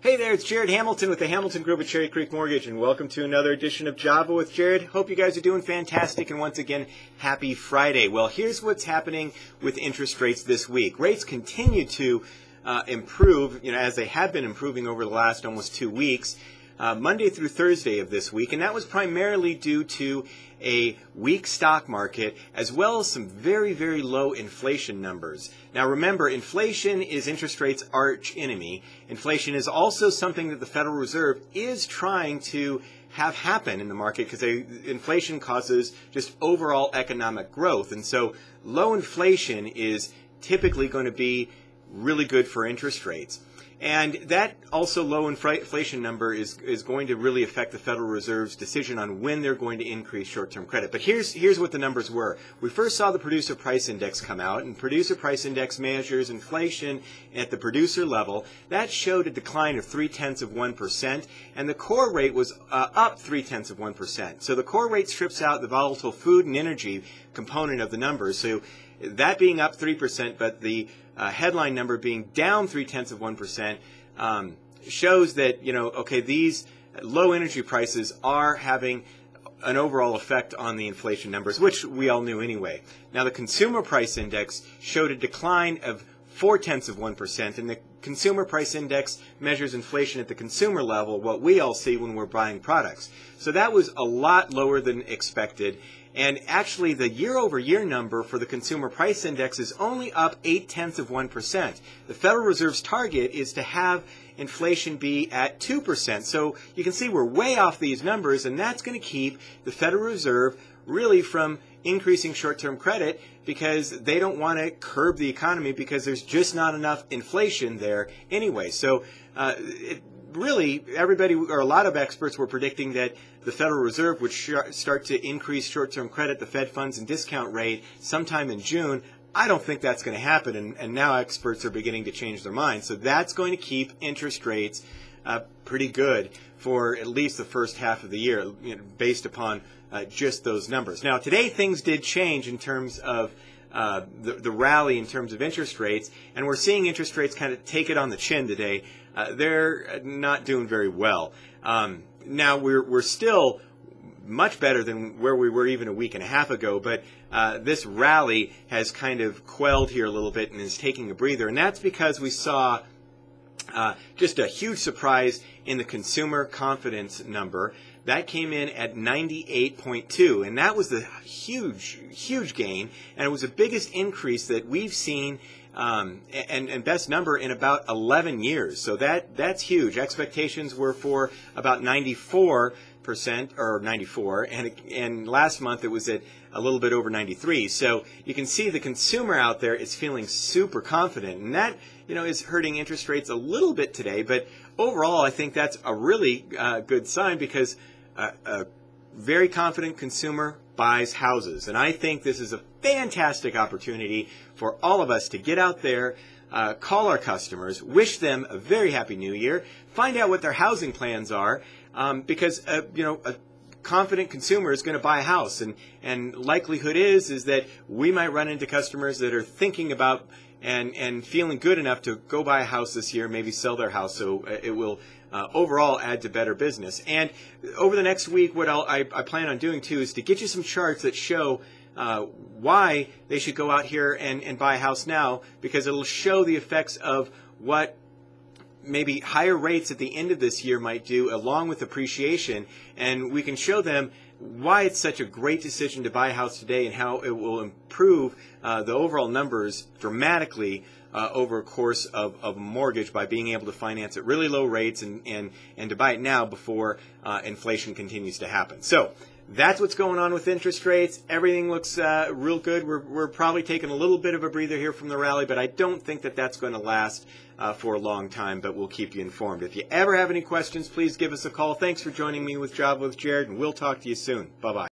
Hey there, it's Jared Hamilton with the Hamilton Group at Cherry Creek Mortgage, and welcome to another edition of Java with Jared. Hope you guys are doing fantastic, and once again, happy Friday. Well, here's what's happening with interest rates this week. Rates continue to improve, as they have been improving over the last almost 2 weeks, Monday through Thursday of this week, and that was primarily due to a weak stock market as well as some very, very low inflation numbers. Now remember, inflation is interest rates' arch enemy. Inflation is also something that the Federal Reserve is trying to have happen in the market because inflation causes just overall economic growth. And so low inflation is typically going to be really good for interest rates. And that also low inflation number is going to really affect the Federal Reserve's decision on when they're going to increase short-term credit. But here's what the numbers were. We first saw the Producer Price Index come out, and Producer Price Index measures inflation at the producer level. That showed a decline of 0.3%, and the core rate was up 0.3%. So the core rate strips out the volatile food and energy component of the numbers. So that being up 3%, but the headline number being down 0.3%, shows that, okay, these low energy prices are having an overall effect on the inflation numbers, which we all knew anyway. Now, the Consumer Price Index showed a decline of 0.4%, and the Consumer Price Index measures inflation at the consumer level, what we all see when we're buying products. So that was a lot lower than expected. And actually, the year-over-year number for the Consumer Price Index is only up 0.8%. The Federal Reserve's target is to have inflation be at 2%. So you can see we're way off these numbers, and that's going to keep the Federal Reserve really from increasing short-term credit because they don't want to curb the economy because there's just not enough inflation there anyway. So really, everybody, or a lot of experts, were predicting that the Federal Reserve would start to increase short-term credit, the Fed funds and discount rate, sometime in June. I don't think that's going to happen, and now experts are beginning to change their minds. So that's going to keep interest rates pretty good for at least the first half of the year, based upon just those numbers. Now, today things did change in terms of the rally in terms of interest rates, and we're seeing interest rates kind of take it on the chin today. They're not doing very well. Now, we're still much better than where we were even a week and a half ago, but this rally has kind of quelled here a little bit and is taking a breather, and that's because we saw just a huge surprise in the consumer confidence number. That came in at 98.2, and that was the huge gain, and it was the biggest increase that we've seen and best number in about 11 years. So that's huge. Expectations were for about 94% or 94, and last month it was at a little bit over 93. So you can see the consumer out there is feeling super confident, and that is hurting interest rates a little bit today. But overall, I think that's a really good sign because a very confident consumer buys houses. And I think this is a fantastic opportunity for all of us to get out there, call our customers, wish them a very happy new year, find out what their housing plans are, because a confident consumer is going to buy a house, and likelihood is that we might run into customers that are thinking about and feeling good enough to go buy a house this year, maybe sell their house, so it will overall add to better business. And over the next week, what I plan on doing too is to get you some charts that show why they should go out here and buy a house now, because it'll show the effects of what maybe higher rates at the end of this year might do along with appreciation, and we can show them why it's such a great decision to buy a house today and how it will improve the overall numbers dramatically over a course of a mortgage by being able to finance at really low rates and to buy it now before inflation continues to happen. So that's what's going on with interest rates. Everything looks real good. We're probably taking a little bit of a breather here from the rally, but I don't think that that's going to last for a long time, but we'll keep you informed. If you ever have any questions, please give us a call. Thanks for joining me with Java with Jared, and we'll talk to you soon. Bye-bye.